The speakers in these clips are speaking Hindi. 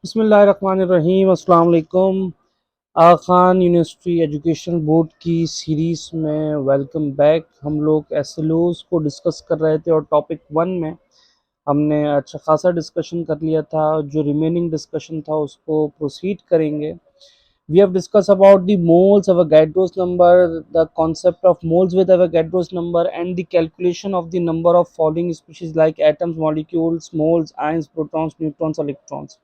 बिस्मिल्लाहिर्रहमानिर्रहीम। अस्सलाम वालेकुम। आगा खान यूनिवर्सिटी एजुकेशन बोर्ड की सीरीज़ में वेलकम बैक। हम लोग एसएलओज को डिस्कस कर रहे थे और टॉपिक वन में हमने अच्छा खासा डिस्कशन कर लिया था। जो रिमेनिंग डिस्कशन था उसको प्रोसीड करेंगे। We have discussed about the moles, Avogadro's number, the concept of moles with Avogadro's number, and the calculation of the number of following species like atoms, molecules, moles, ions, protons, neutrons, electrons.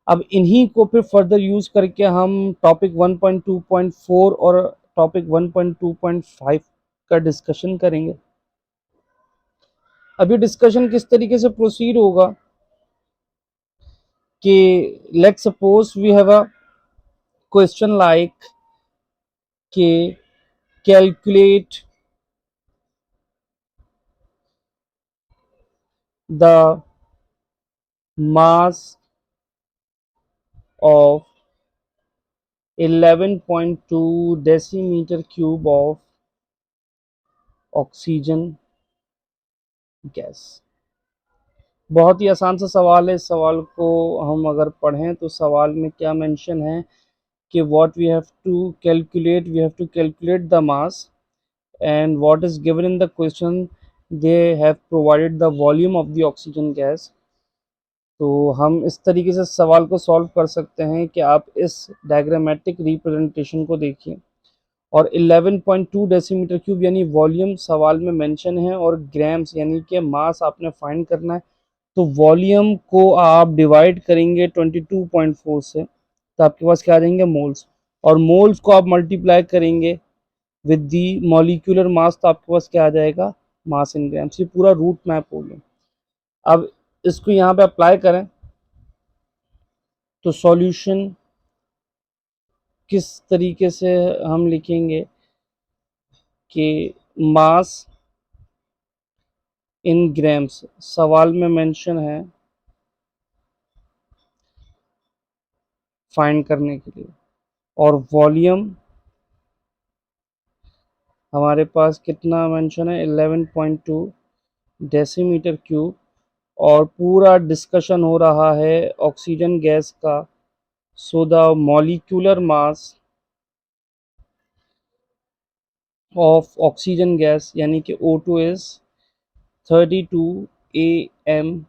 अब इन्हीं को फिर फर्दर यूज करके हम टॉपिक 1.2.4 और टॉपिक 1.2.5 का डिस्कशन करेंगे। अभी डिस्कशन किस तरीके से प्रोसीड होगा कि let's suppose we have a question like कि calculate the mass of 11.2 decimeter cube of oxygen gas. बहुत ही आसान सा सवाल है। इस सवाल को हम अगर पढ़ें तो सवाल में क्या मेंशन है कि what we have to calculate, we have to calculate the mass and what is given in the question, they have provided the volume of the oxygen gas. तो हम इस तरीके से सवाल को सॉल्व कर सकते हैं कि आप इस डायग्रामेटिक रिप्रेजेंटेशन को देखिए और 11.2 डेसीमीटर क्यूब यानी वॉल्यूम सवाल में मेंशन है और ग्राम्स यानी कि मास आपने फाइंड करना है। तो वॉल्यूम को आप डिवाइड करेंगे 22.4 से तो आपके पास क्या आ जाएंगे मोल्स, और मोल्स को आप मल्टीप्लाई करेंगे विद दी मॉलिक्यूलर मास तो आपके पास क्या आ जाएगा मास इन ग्राम्स। ये पूरा रूट मैप हो गया। अब इसको यहाँ पे अप्लाई करें तो सॉल्यूशन किस तरीके से हम लिखेंगे कि मास इन ग्राम्स सवाल में मेंशन है फाइंड करने के लिए, और वॉल्यूम हमारे पास कितना मेंशन है 11.2 डेसीमीटर क्यूब, और पूरा डिस्कशन हो रहा है ऑक्सीजन गैस का। So the molecular mass of oxygen gas यानी कि O2 इज 32 AMU।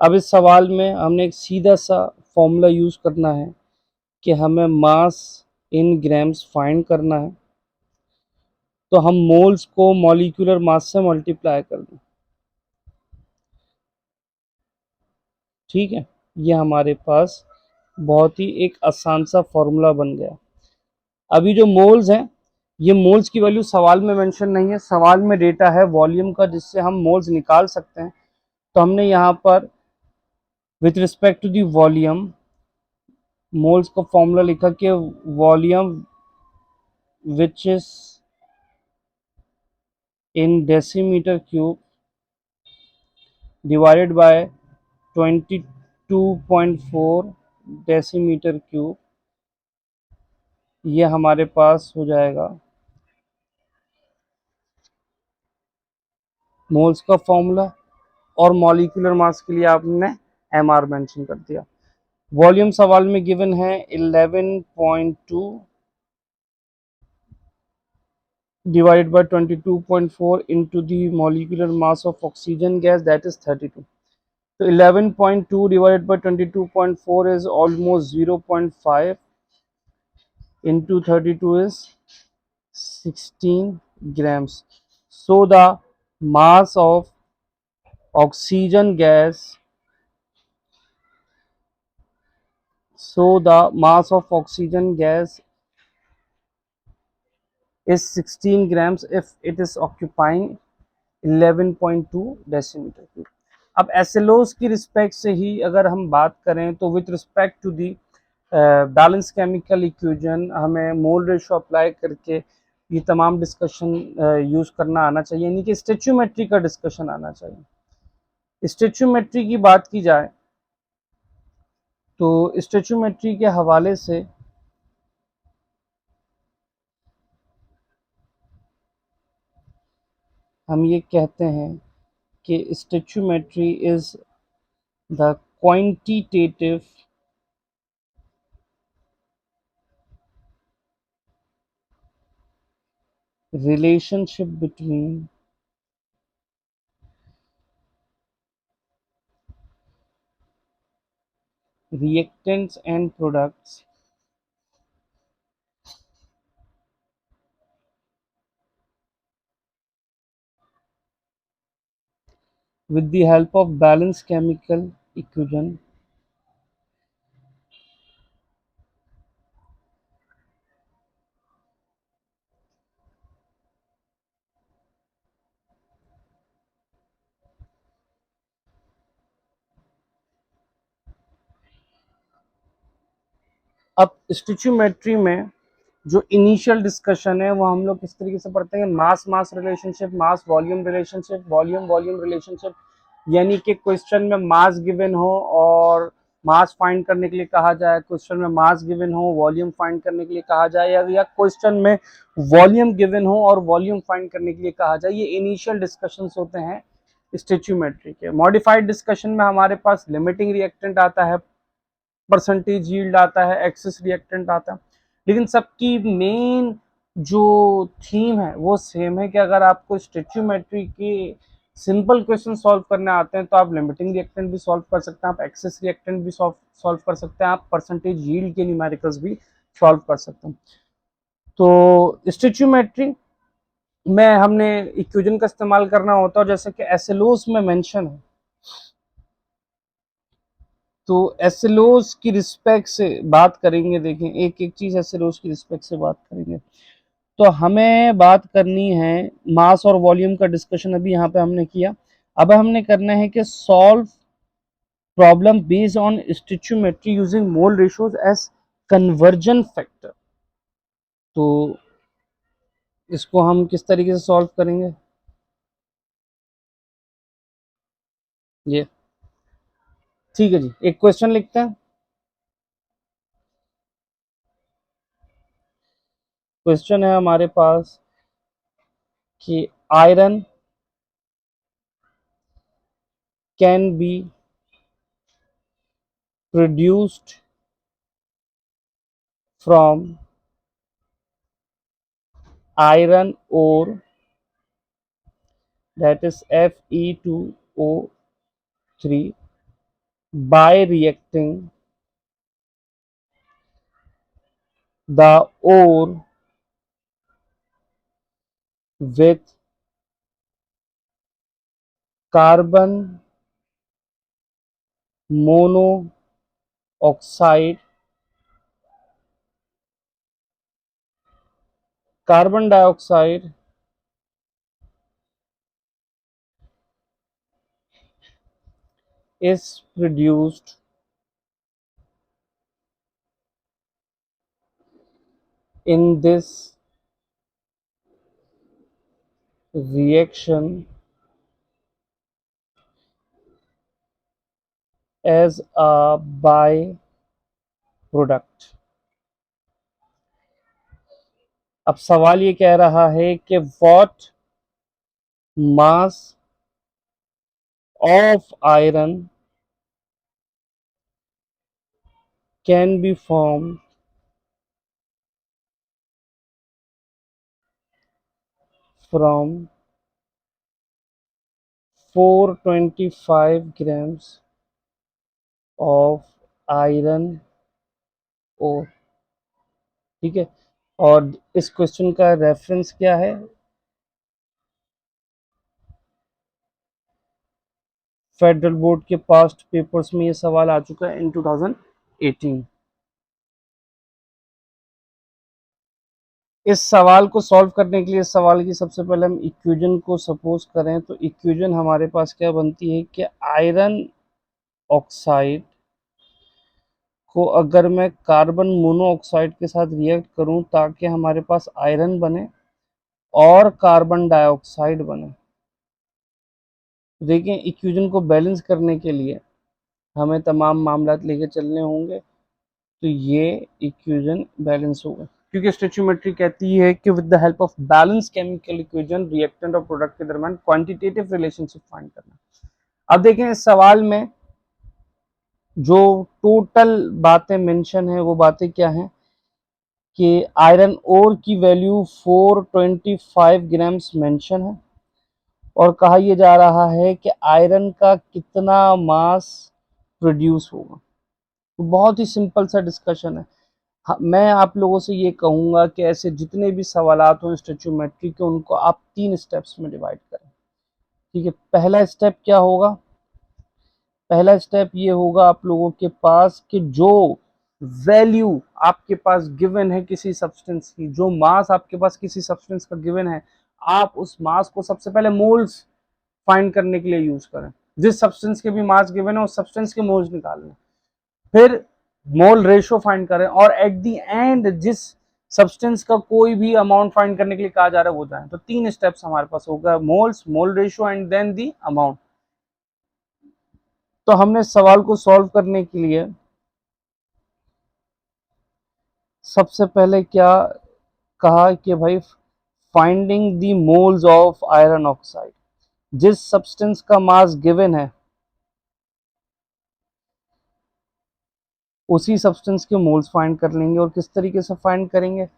अब इस सवाल में हमने एक सीधा सा फॉर्मूला यूज करना है कि हमें मास इन ग्राम्स फाइंड करना है। तो हम मोल्स को मॉलिक्यूलर मास से मल्टीप्लाई कर दें। ठीक है, ये हमारे पास बहुत ही एक आसान सा फॉर्मूला बन गया। अभी जो मोल्स हैं, ये मोल्स की वैल्यू सवाल में मेंशन नहीं है। सवाल में डेटा है वॉल्यूम का जिससे हम मोल्स निकाल सकते हैं। तो हमने यहाँ पर with respect to the volume moles का फॉर्मूला लिखा कि volume which is in decimeter cube divided by 22.4 decimeter cube, ये हमारे पास हो जाएगा मोल्स का फॉर्मूला। और मॉलिक्यूलर मास के लिए आपने एमआर मेंशन कर दिया। वॉल्यूम सवाल में गिवन है 11.2 divided by 22.4 into the molecular mass of oxygen gas, that is 32. So 11.2 divided by 22.4 is almost 0.5 into 32 is 16 grams. So the mass of oxygen gas, so the mass of oxygen gas is 16 grams if it is occupying 11.2 decimetre cube. अब एसएलओस की रिस्पेक्ट से ही अगर हम बात करें तो with respect to the balance chemical equation हमें मोल रेशो अप्लाई करके ये तमाम डिस्कशन यूज करना आना चाहिए, यानी कि स्टेचोमेट्री का डिस्कशन आना चाहिए। स्टेचोमेट्री की बात की जाए तो स्टेचोमेट्री के हवाले से हम ये कहते हैं कि स्टेचोमेट्री is the quantitative relationship between reactants and products with the help of balanced chemical equation. अब स्टिचोमेट्री में जो इनिशियल डिस्कशन है वो हम लोग किस तरीके से पढ़ते हैं, mass mass relationship, mass volume relationship, volume volume relationship, यानी कि क्वेश्चन में मास गिवन हो और मास फाइंड करने के लिए कहा जाए, क्वेश्चन में मास गिवन हो वॉल्यूम फाइंड करने के लिए कहा जाए, या क्वेश्चन में वॉल्यूम गिवन हो और वॉल्यूम फाइंड करने के लिए कहा जाए। ये इनिशियल डिस्कशंस होते हैं स्टिचोमेट्री के। मॉडिफाइड डिस्कशन में हमारे पास लिमिटिंग रिएक्टेंट आता है, परसेंटेज यील्ड आता है, एक्सेस रिएक्टेंट आता है, लेकिन सबकी मेन जो थीम है वो सेम है कि अगर आपको स्टिचोमेट्री के सिंपल क्वेश्चन सॉल्व करने आते हैं तो आप लिमिटिंग रिएक्टेंट भी सॉल्व कर सकते हैं, आप एक्सेस रिएक्टेंट भी सॉल्व कर सकते हैं, आप परसेंटेज यील्ड के न्यूमेरिकल्स भी सॉल्व कर सकते हैं। तो स्टिचोमेट्री में हमने इक्वेशन का इस्तेमाल करना होता है, जैसे कि एसएलओस में मेंशन है, तो एसएलओस की रिस्पेक्ट से बात करेंगे। देखें एक एक चीज एसएलओस की रिस्पेक्ट से बात करेंगे। तो हमें बात करनी है मास और वॉल्यूम का डिस्कशन अभी यहाँ पे हमने किया। अब हमने करना है कि solve problem based on stoichiometry using mole ratios as conversion factor. तो इसको हम किस तरीके से सॉल्व करेंगे, ये ठीक है जी। एक क्वेश्चन लिखते हैं। क्वेश्चन है हमारे पास कि iron can be produced from iron ore, that is Fe2O3, by reacting the ore with carbon monoxide, carbon dioxide is produced in this reaction as a byproduct। अब सवाल ये कह रहा है कि what mass of iron can be formed from 425 grams of iron ore। ठीक है, और इस क्वेश्चन का रेफरेंस क्या है, फेडरल बोर्ड के पास्ट पेपर्स में ये सवाल आ चुका है इन 2018। इस सवाल को सॉल्व करने के लिए इस सवाल की सबसे पहले हम इक्वेशन को सपोज करें, तो इक्वेशन हमारे पास क्या बनती है कि आयरन ऑक्साइड को अगर मैं कार्बन मोनोऑक्साइड के साथ रिएक्ट करूं ताकि हमारे पास आयरन बने और कार्बन डाइऑक्साइड बने। देखिए इक्वेशन को बैलेंस करने के लिए हमें तमाम मामला लेके चलने होंगे, तो ये इक्वेशन बैलेंस होगा, क्योंकि स्टोइचियोमेट्री कहती है कि with the help of balance chemical equation reactant और प्रोडक्ट के दरमियान क्वांटिटेटिव रिलेशनशिप फाइंड करना। अब देखें इस सवाल में जो टोटल बातें मेंशन है वो बातें क्या हैं कि आयरन ओर की वैल्यू 425 ग्राम्स मेंशन है और कहा यह जा रहा है कि आयरन का कितना मास प्रोड्यूस होगा। तो बहुत ही सिंपल सा डिस्कशन है। मैं आप लोगों से ये कहूँगा कि ऐसे जितने भी सवालात हों स्टोइचियोमेट्री के, उनको आप 3 स्टेप्स में डिवाइड करें। ठीक है, पहला स्टेप क्या होगा? पहला स्टेप ये होगा आप लोगों के पास कि जो वैल्यू आपके पास गिवन है किसी सब्सटेंस की, जो मास आपके पास किसी सब्सटेंस का गिवन है, आप उस मास को सबसे पहले मोल्स फाइंड करने के लिए यूज करें। जिस सब्सटेंस के भी मास गिवन है उस सब्सटेंस के मोल्स निकालने, फिर मोल रेशो फाइंड करें और एट द एंड जिस सब्सटेंस का कोई भी अमाउंट फाइंड करने के लिए कहा जा रहा है वो जाए। तो 3 स्टेप्स हमारे पास होगा, moles, mole ratio and then the amount. तो हमने सवाल को सॉल्व करने के लिए सबसे पहले क्या कहा कि भाई finding the moles of iron oxide. जिस सब्सटेंस का मास गिवन है उसी सब्सटेंस के मोल्स फाइंड कर लेंगे। और किस तरीके से फाइंड करेंगे?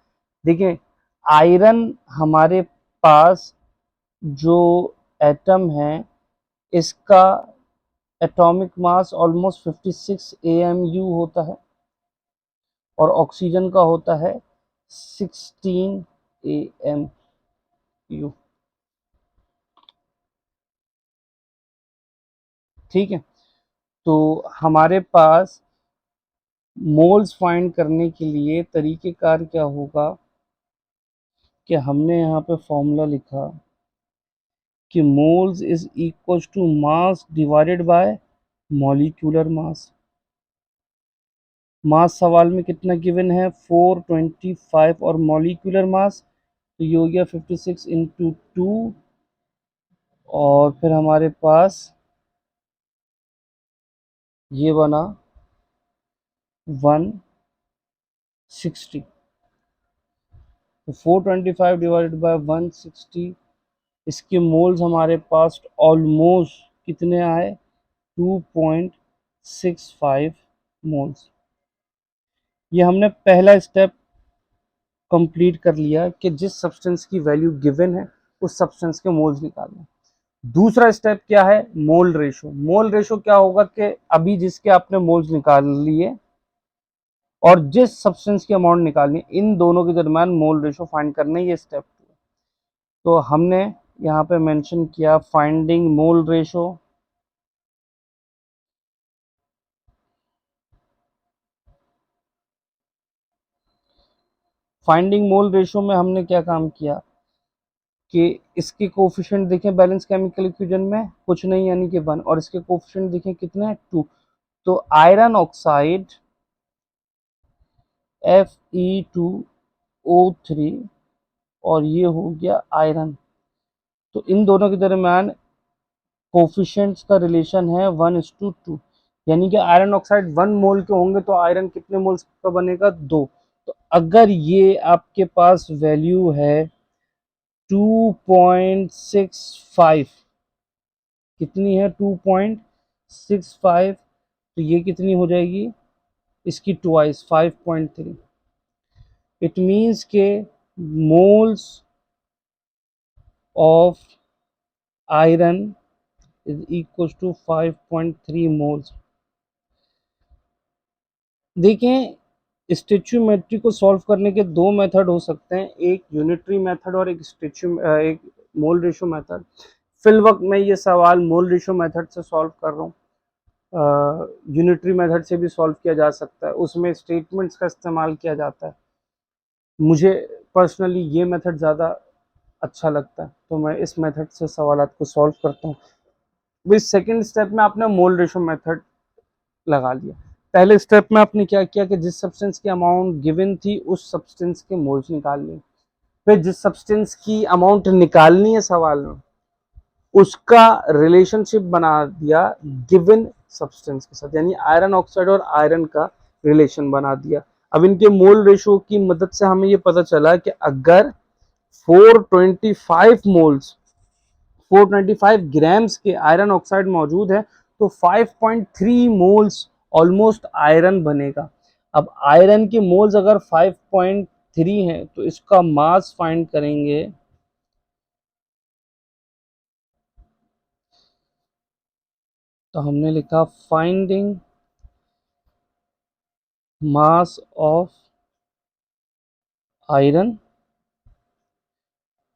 देखिए, आयरन हमारे पास जो एटम है इसका एटॉमिक मास ऑलमोस्ट 56 AMU होता है और ऑक्सीजन का होता है 16 AMU। ठीक है, तो हमारे पास मोल्स फाइंड करने के लिए तरीकेकार क्या होगा कि हमने यहाँ पे फॉर्मूला लिखा कि moles is equal to mass divided by molecular mass. Mass सवाल में कितना गिवन है? 425 और मॉलिक्यूलर मास तो ये हो गया 56 इंटू 2 और फिर हमारे पास ये बना 160। तो 425 डिवाइडेड बाय 160, इसके मोल्स हमारे पास ऑलमोस्ट कितने आए? 2.65 मोल्स। ये हमने पहला स्टेप कंप्लीट कर लिया कि जिस सब्सटेंस की वैल्यू गिवन है उस सब्सटेंस के मोल्स निकालना। दूसरा स्टेप क्या है? Mole ratio. मोल रेशो क्या होगा कि अभी जिसके आपने मोल्स निकाल लिए और जिस सब्सटेंस की अमाउंट निकालनी, इन दोनों के दरमियान मोल रेशो फाइंड करना, ये स्टेप। तो हमने यहाँ पे मेंशन किया finding mole ratio. Finding mole ratio में हमने क्या काम किया कि इसके कोफिशिएंट देखें बैलेंस केमिकल इक्वेशन में कुछ नहीं यानी कि 1, और इसके कोफिशिएंट देखें कितने हैं? 2। तो आयरन ऑक्साइड Fe2O3 और ये हो गया आयरन। तो इन दोनों के दरमियान कोफिशिएंट्स का रिलेशन है 1:2, यानी कि आयरन ऑक्साइड 1 मोल के होंगे तो आयरन कितने मोल्स का बनेगा? 2। तो अगर ये आपके पास वैल्यू है 2.65, कितनी है? 2.65, तो ये कितनी हो जाएगी? इसकी ट्वाइस 5.3। इट मीन्स के moles of iron is equal to 5.3 moles. देखें, स्टेचूमेट्री को सॉल्व करने के दो मेथड हो सकते हैं, एक यूनिटरी मेथड और एक मोल रेशो मेथड। फिल वक्त मैं ये सवाल मोल रेशो मेथड से सॉल्व कर रहा हूँ। यूनिटरी मेथड से भी सॉल्व किया जा सकता है, उसमें स्टेटमेंट्स का इस्तेमाल किया जाता है। मुझे पर्सनली ये मेथड ज़्यादा अच्छा लगता है तो मैं इस मेथड से सवालात को सॉल्व करता हूँ। विद सेकेंड स्टेप में आपने मोल रेशो मेथड लगा लिया। पहले स्टेप में आपने क्या किया कि जिस सब्सटेंस की अमाउंट गिवन थी उस सब्सटेंस के मोल्स निकाल लिए। फिर जिस सब्सटेंस की अमाउंट निकालनी है सवाल में उसका रिलेशनशिप बना दिया गिवन सब्सटेंस के साथ, यानी आयरन ऑक्साइड और आयरन का रिलेशन बना दिया। अब इनके मोल रेशो की मदद से हमें ये पता चला कि अगर 425 मोल्स 425 ग्राम्स के आयरन ऑक्साइड मौजूद है तो 5.3 मोल्स ऑलमोस्ट आयरन बनेगा। अब आयरन के मोल्स अगर 5.3 है तो इसका मास फाइंड करेंगे। तो हमने लिखा फाइंडिंग मास ऑफ आयरन,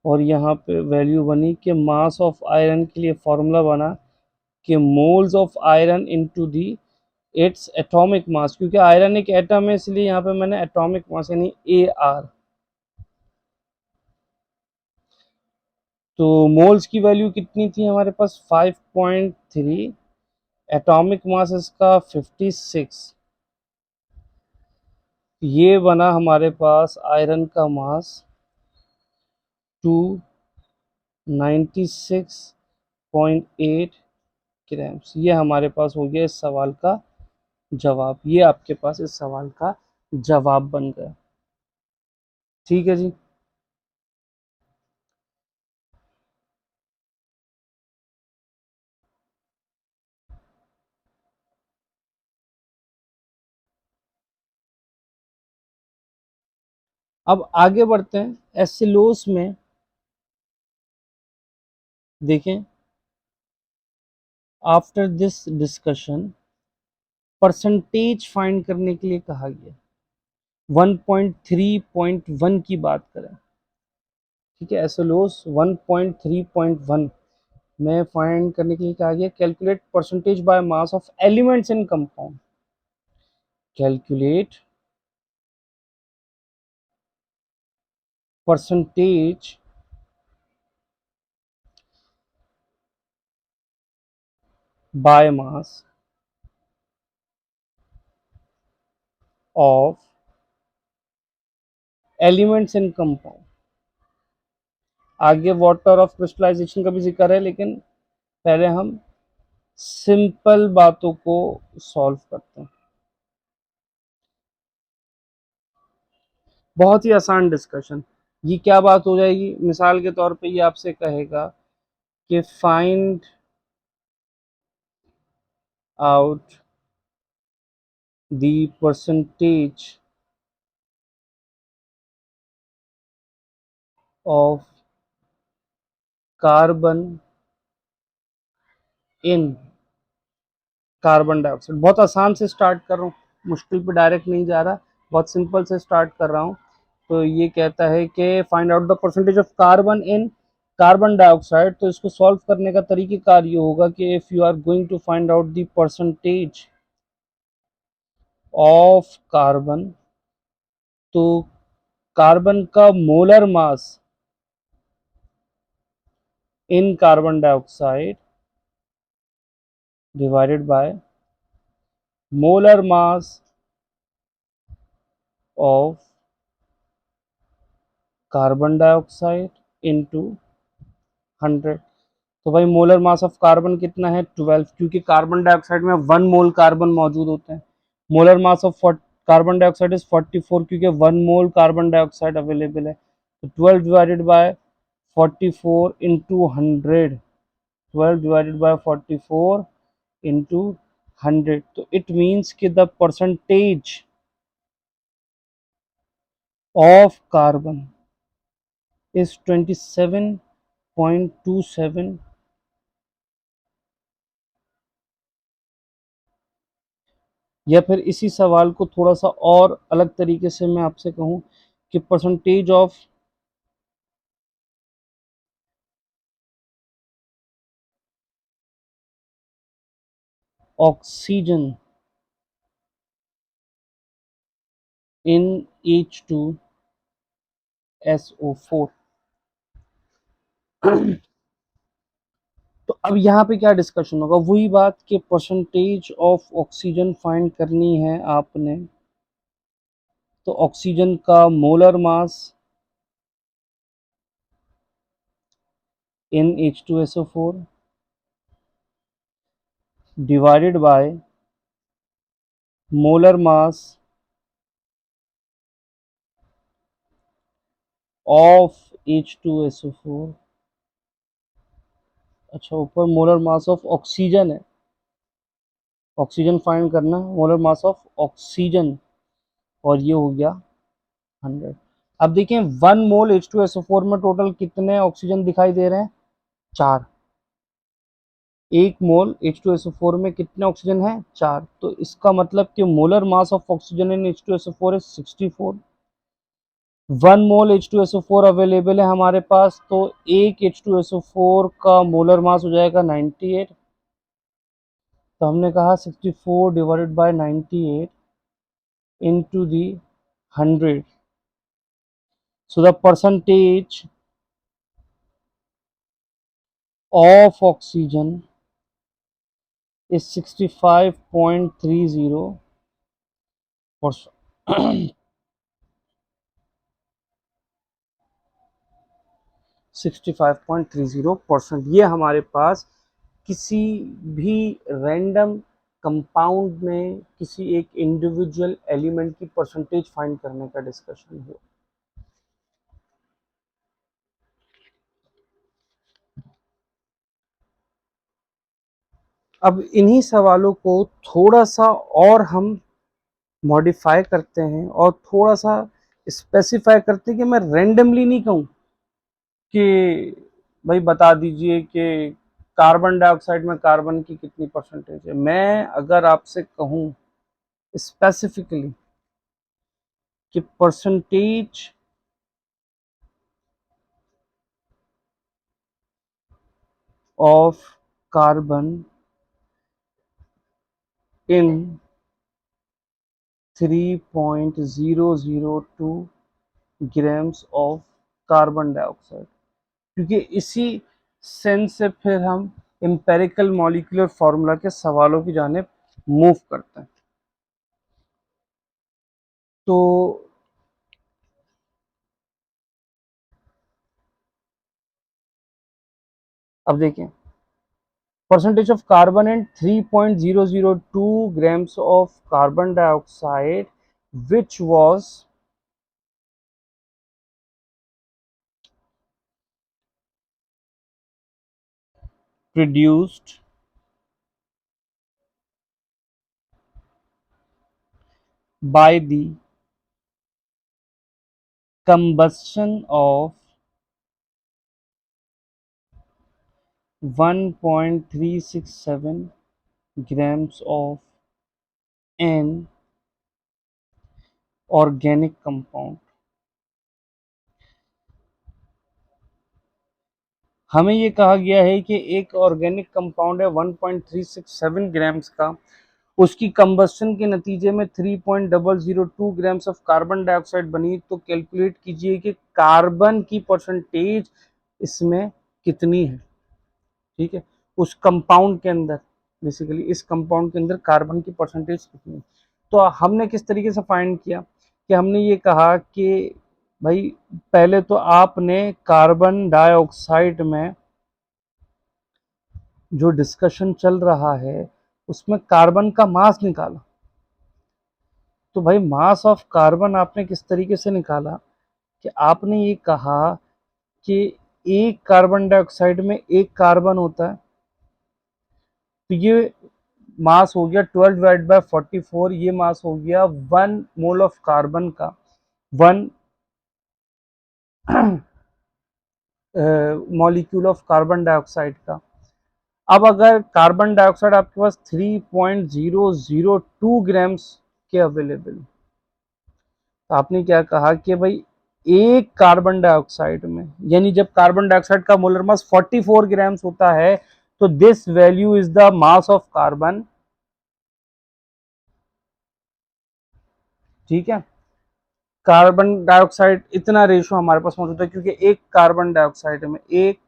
और यहाँ पे वैल्यू बनी कि मास ऑफ आयरन के लिए फॉर्मूला बना कि moles of iron into the its atomic mass, क्योंकि आयरन एक एटम है इसलिए यहाँ पे मैंने एटॉमिक मास यानी AR। तो मोल्स की वैल्यू कितनी थी हमारे पास 5.3, एटॉमिक मास इसका 56। ये बना हमारे पास आयरन का मास 296.8 ग्राम्स। ये हमारे पास हो गया इस सवाल का जवाब। ये आपके पास इस सवाल का जवाब बन गया। ठीक है जी। अब आगे बढ़ते हैं एसिलोस में। देखें, after this discussion percentage find करने के लिए कहा गया। 1.3.1 की बात करें, ठीक है, एसोलोस 1.3.1 में फाइंड करने के लिए कहा गया calculate percentage by mass of elements in compound. Calculate percentage by mass of elements in compound. आगे वाटर ऑफ क्रिस्टलाइजेशन का भी जिक्र है, लेकिन पहले हम सिंपल बातों को सॉल्व करते हैं। बहुत ही आसान डिस्कशन। ये क्या बात हो जाएगी, मिसाल के तौर पे ये आपसे कहेगा कि find out the percentage of carbon in carbon dioxide. बहुत आसान से स्टार्ट कर रहा हूँ, मुश्किल पे डायरेक्ट नहीं जा रहा, बहुत सिंपल से स्टार्ट कर रहा हूँ। तो ये कहता है कि find out the percentage of carbon in carbon dioxide. तो इसको सॉल्व करने का तरीक़ेकार ये होगा कि if you are going to find out the percentage of carbon, तो कार्बन का molar mass in carbon dioxide divided by molar mass of carbon dioxide into 100। तो भाई मोलर मास ऑफ कार्बन कितना है 12, क्योंकि कार्बन डाइऑक्साइड में 1 मोल कार्बन मौजूद होते हैं। Molar mass of carbon dioxide is 44, क्योंकि 1 मोल कार्बन डाइऑक्साइड अवेलेबल है। तो 12 divided by 44 into 100, 12 divided by 44 into 100। तो इट मीन्स कि the percentage of carbon is 27.27। या फिर इसी सवाल को थोड़ा सा और अलग तरीके से मैं आपसे कहूँ कि percentage of oxygen in H2SO4। तो अब यहाँ पे क्या डिस्कशन होगा, वही बात कि परसेंटेज ऑफ ऑक्सीजन फाइंड करनी है आपने। तो ऑक्सीजन का molar mass in H2SO4 divided by molar mass of H2SO4। अच्छा, ऊपर मोलर मास ऑफ ऑक्सीजन है, ऑक्सीजन फाइंड करना, मोलर मास ऑफ ऑक्सीजन, और ये हो गया 100। अब देखें 1 मोल H2SO4 में टोटल कितने ऑक्सीजन दिखाई दे रहे हैं? 4। 1 मोल H2SO4 में कितने ऑक्सीजन है? 4। तो इसका मतलब कि molar mass of oxygen in H2SO4 is 64। 1 mole H2SO4 available है हमारे पास, तो एक H2SO4 का मोलर मास हो जाएगा 98। तो हमने कहा 64 divided by 98 into the 100. So the percentage of oxygen is 65.30%. 65.30%। ये हमारे पास किसी भी रैंडम कंपाउंड में किसी एक इंडिविजुअल एलिमेंट की परसेंटेज फाइंड करने का डिस्कशन है। अब इन्हीं सवालों को थोड़ा सा और हम मॉडिफाई करते हैं और थोड़ा सा स्पेसिफाई करते हैं कि मैं रैंडमली नहीं कहूँ कि भाई बता दीजिए कि कार्बन डाइऑक्साइड में कार्बन की कितनी परसेंटेज है। मैं अगर आपसे कहूँ स्पेसिफिकली कि percentage of carbon in 3.002 grams of carbon dioxide, क्योंकि इसी सेंस से फिर हम एम्पेरिकल मॉलिक्यूलर फार्मूला के सवालों की जाने मूव करते हैं। तो अब देखें percentage of carbon in 3.002 grams of carbon dioxide which was produced by the combustion of 1.367 grams of an organic compound। हमें ये कहा गया है कि एक ऑर्गेनिक कंपाउंड है 1.367 ग्राम्स का, उसकी कंबस्शन के नतीजे में 3.002 ग्राम्स ऑफ कार्बन डाइऑक्साइड बनी। तो कैलकुलेट कीजिए कि कार्बन की परसेंटेज इसमें कितनी है। ठीक है, उस कंपाउंड के अंदर, बेसिकली इस कंपाउंड के अंदर कार्बन की परसेंटेज कितनी है। तो हमने किस तरीके से फाइंड किया कि हमने ये कहा कि भाई पहले तो आपने कार्बन डाइऑक्साइड में जो डिस्कशन चल रहा है उसमें कार्बन का मास निकाला। तो भाई मास ऑफ कार्बन आपने किस तरीके से निकाला कि आपने ये कहा कि एक कार्बन डाइऑक्साइड में एक कार्बन होता है, तो ये मास हो गया 12 डिवाइड बाय 44, ये मास हो गया 1 मोल ऑफ कार्बन का, 1 मॉलिक्यूल ऑफ कार्बन डाइऑक्साइड का। अब अगर कार्बन डाइऑक्साइड आपके पास 3.002 ग्राम्स के अवेलेबल, तो आपने क्या कहा कि भाई एक कार्बन डाइऑक्साइड में, यानी जब कार्बन डाइऑक्साइड का मोलर मास 44 ग्राम्स होता है, तो this value is the mass of carbon. ठीक है, कार्बन डाइऑक्साइड इतना रेशो हमारे पास मौजूद है क्योंकि एक कार्बन डाइऑक्साइड में एक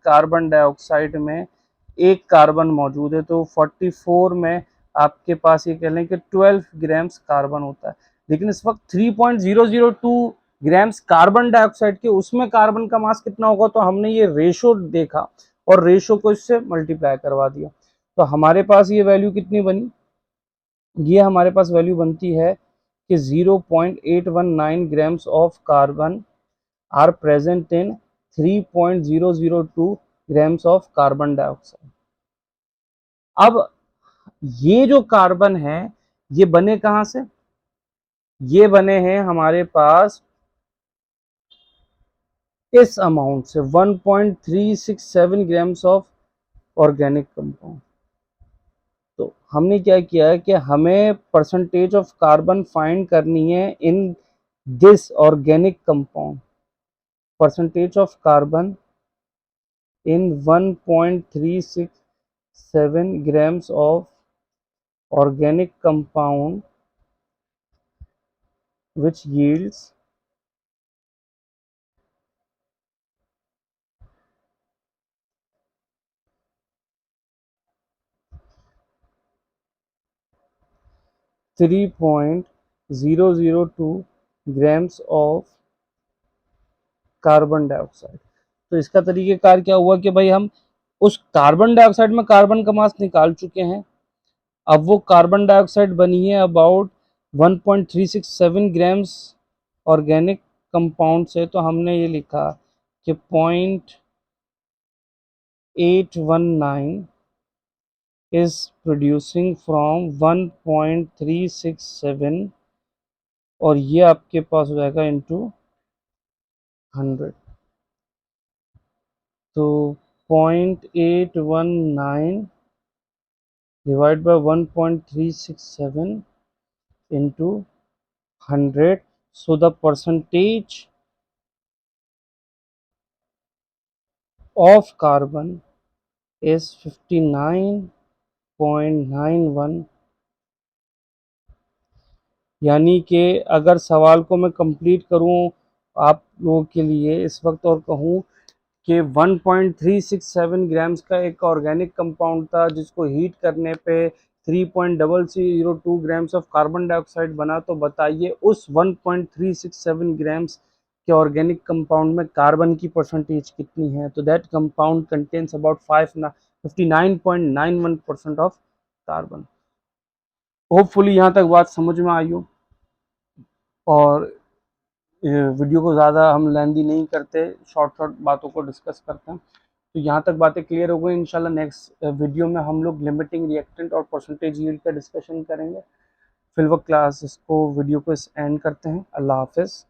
कार्बन मौजूद है, तो 44 में आपके पास ये कह लें कि 12 ग्राम्स कार्बन होता है। लेकिन इस वक्त 3.002 ग्राम्स कार्बन डाइऑक्साइड के, उसमें कार्बन का मास कितना होगा, तो हमने ये रेशो देखा और रेशो को इससे मल्टीप्लाई करवा दिया। तो हमारे पास ये वैल्यू कितनी बनी, ये हमारे पास वैल्यू बनती है कि 0.819 grams of carbon are present in 3.002 grams of carbon dioxide. अब ये जो कार्बन है ये बने कहां से, ये बने हैं हमारे पास इस अमाउंट से 1.367 ग्राम्स ऑफ ऑर्गेनिक कंपाउंड। तो हमने क्या किया है कि हमें परसेंटेज ऑफ कार्बन फाइंड करनी है in this organic compound, percentage of carbon in 1.367 grams of organic compound which yields 3.002 grams of carbon dioxide. तो इसका तरीकेकार क्या हुआ कि भाई हम उस कार्बन डाइऑक्साइड में कार्बन का मास निकाल चुके हैं, अब वो कार्बन डाइऑक्साइड बनी है अबाउट 1.367 ग्राम्स ऑर्गेनिक कंपाउंड से, तो हमने ये लिखा कि 0.819 is producing from 1.367 और ये आपके पास हो जाएगा इंटू 100। तो 0.819 divide by 1.367 into 100, so the percentage of carbon is 59.91। यानी कि अगर सवाल को मैं कंप्लीट करूं आप लोगों के लिए इस वक्त और कहूं कि 1.367 ग्राम्स का एक ऑर्गेनिक कंपाउंड था जिसको हीट करने पे 3.002 ग्राम्स ऑफ कार्बन डाइऑक्साइड बना, तो बताइए उस 1.367 ग्राम्स के ऑर्गेनिक कंपाउंड में कार्बन की परसेंटेज कितनी है। तो that compound contains about 59.91% of carbon. Hopefully यहाँ तक बात समझ में आई हो और वीडियो को ज़्यादा हम लेंदी नहीं करते, शॉर्ट शॉर्ट बातों को डिस्कस करते हैं। तो यहाँ तक बातें क्लियर हो गई। इंशाल्लाह नेक्स्ट वीडियो में हम लोग लिमिटिंग रिएक्टेंट और परसेंटेज यील्ड का डिस्कशन करेंगे। फिल वक्त क्लास इसको वीडियो को एंड करते हैं। अल्लाह हाफिज़।